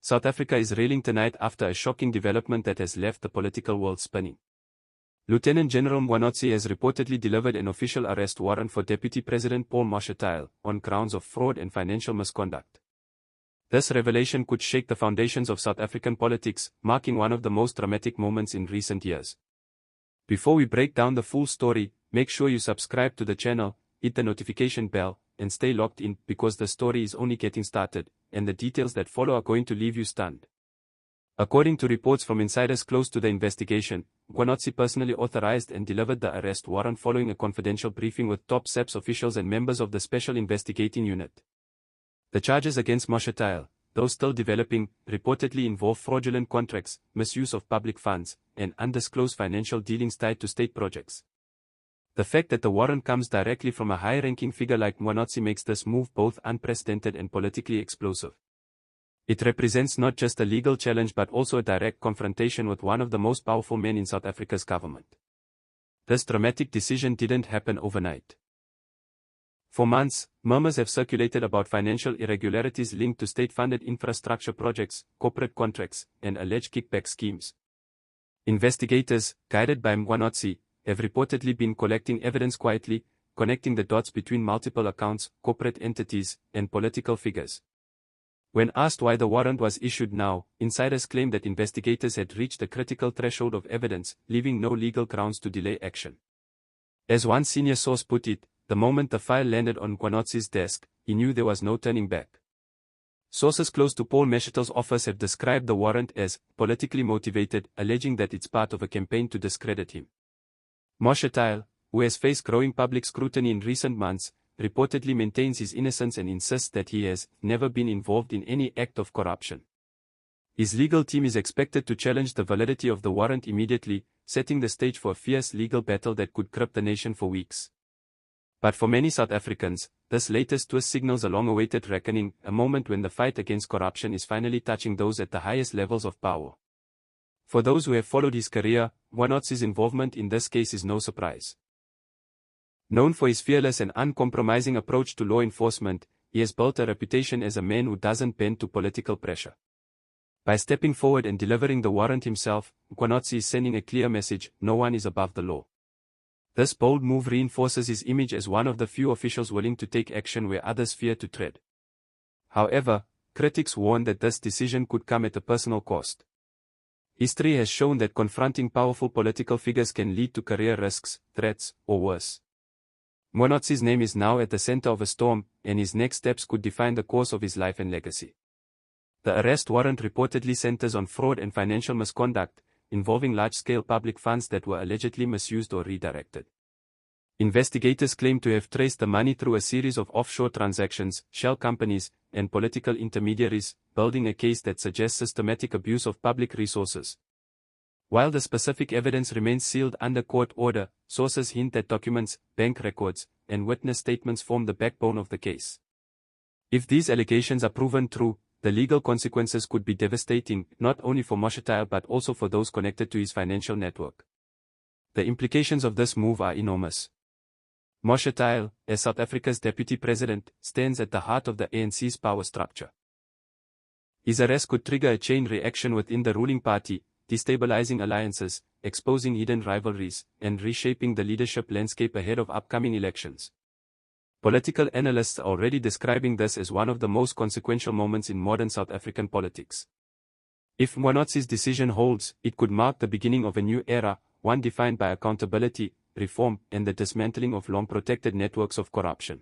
South Africa is reeling tonight after a shocking development that has left the political world spinning. Lieutenant General Mkhwanazi has reportedly delivered an official arrest warrant for Deputy President Paul Mashatile on grounds of fraud and financial misconduct. This revelation could shake the foundations of South African politics, marking one of the most dramatic moments in recent years. Before we break down the full story, make sure you subscribe to the channel, hit the notification bell, and stay locked in because the story is only getting started, and the details that follow are going to leave you stunned. According to reports from insiders close to the investigation, Mkhwanazi personally authorized and delivered the arrest warrant following a confidential briefing with top SAPS officials and members of the Special Investigating Unit. The charges against Mashatile, though still developing, reportedly involve fraudulent contracts, misuse of public funds, and undisclosed financial dealings tied to state projects. The fact that the warrant comes directly from a high-ranking figure like Mkhwanazi makes this move both unprecedented and politically explosive. It represents not just a legal challenge but also a direct confrontation with one of the most powerful men in South Africa's government. This dramatic decision didn't happen overnight. For months, murmurs have circulated about financial irregularities linked to state-funded infrastructure projects, corporate contracts, and alleged kickback schemes. Investigators, guided by Mkhwanazi, have reportedly been collecting evidence quietly, connecting the dots between multiple accounts, corporate entities, and political figures. When asked why the warrant was issued now, insiders claim that investigators had reached a critical threshold of evidence, leaving no legal grounds to delay action. As one senior source put it, the moment the file landed on Mkhwanazi's desk, he knew there was no turning back. Sources close to Paul Mashatile's office have described the warrant as politically motivated, alleging that it's part of a campaign to discredit him. Mashatile, who has faced growing public scrutiny in recent months, reportedly maintains his innocence and insists that he has never been involved in any act of corruption. His legal team is expected to challenge the validity of the warrant immediately, setting the stage for a fierce legal battle that could grip the nation for weeks. But for many South Africans, this latest twist signals a long-awaited reckoning, a moment when the fight against corruption is finally touching those at the highest levels of power. For those who have followed his career, Mkhwanazi's involvement in this case is no surprise. Known for his fearless and uncompromising approach to law enforcement, he has built a reputation as a man who doesn't bend to political pressure. By stepping forward and delivering the warrant himself, Mkhwanazi is sending a clear message: no one is above the law. This bold move reinforces his image as one of the few officials willing to take action where others fear to tread. However, critics warn that this decision could come at a personal cost. History has shown that confronting powerful political figures can lead to career risks, threats, or worse. Mkhwanazi's name is now at the center of a storm, and his next steps could define the course of his life and legacy. The arrest warrant reportedly centers on fraud and financial misconduct, involving large-scale public funds that were allegedly misused or redirected. Investigators claim to have traced the money through a series of offshore transactions, shell companies, and political intermediaries, building a case that suggests systematic abuse of public resources. While the specific evidence remains sealed under court order, sources hint that documents, bank records, and witness statements form the backbone of the case. If these allegations are proven true, the legal consequences could be devastating, not only for Mashatile but also for those connected to his financial network. The implications of this move are enormous. Mashatile, as South Africa's deputy president, stands at the heart of the ANC's power structure. His arrest could trigger a chain reaction within the ruling party, destabilizing alliances, exposing hidden rivalries, and reshaping the leadership landscape ahead of upcoming elections. Political analysts are already describing this as one of the most consequential moments in modern South African politics. If Mkhwanazi's decision holds, it could mark the beginning of a new era, one defined by accountability, reform, and the dismantling of long-protected networks of corruption.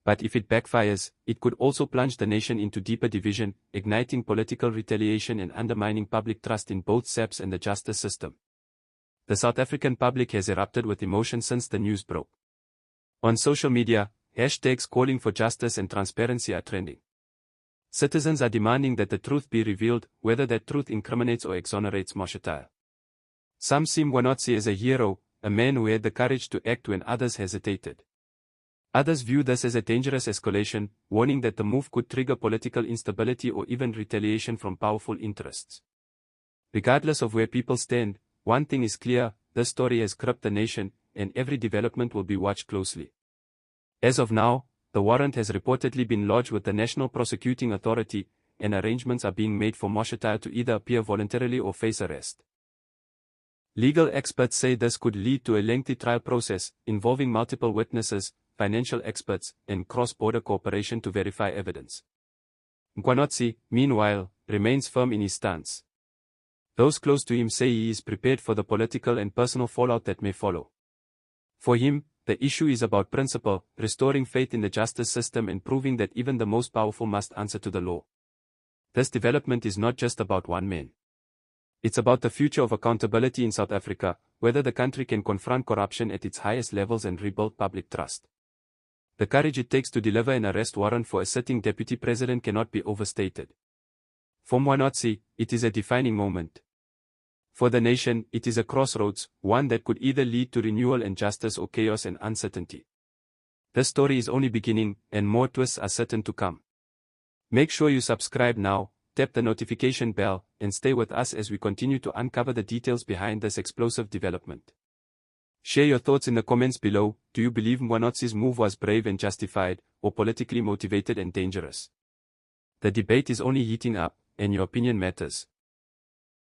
But if it backfires, it could also plunge the nation into deeper division, igniting political retaliation and undermining public trust in both SAPS and the justice system. The South African public has erupted with emotion since the news broke. On social media, hashtags calling for justice and transparency are trending. Citizens are demanding that the truth be revealed, whether that truth incriminates or exonerates Mashatile. Some see Mkhwanazi as a hero, a man who had the courage to act when others hesitated. Others view this as a dangerous escalation, warning that the move could trigger political instability or even retaliation from powerful interests. Regardless of where people stand, one thing is clear: this story has gripped the nation, and every development will be watched closely. As of now, the warrant has reportedly been lodged with the National Prosecuting Authority, and arrangements are being made for Mashatile to either appear voluntarily or face arrest. Legal experts say this could lead to a lengthy trial process, involving multiple witnesses, financial experts, and cross-border cooperation to verify evidence. Mkhwanazi, meanwhile, remains firm in his stance. Those close to him say he is prepared for the political and personal fallout that may follow. For him, the issue is about principle, restoring faith in the justice system and proving that even the most powerful must answer to the law. This development is not just about one man. It's about the future of accountability in South Africa, whether the country can confront corruption at its highest levels and rebuild public trust. The courage it takes to deliver an arrest warrant for a sitting deputy president cannot be overstated. For Mkhwanazi, it is a defining moment. For the nation, it is a crossroads, one that could either lead to renewal and justice or chaos and uncertainty. This story is only beginning, and more twists are certain to come. Make sure you subscribe now, tap the notification bell, and stay with us as we continue to uncover the details behind this explosive development. Share your thoughts in the comments below. Do you believe Mkhwanazi's move was brave and justified, or politically motivated and dangerous? The debate is only heating up, and your opinion matters.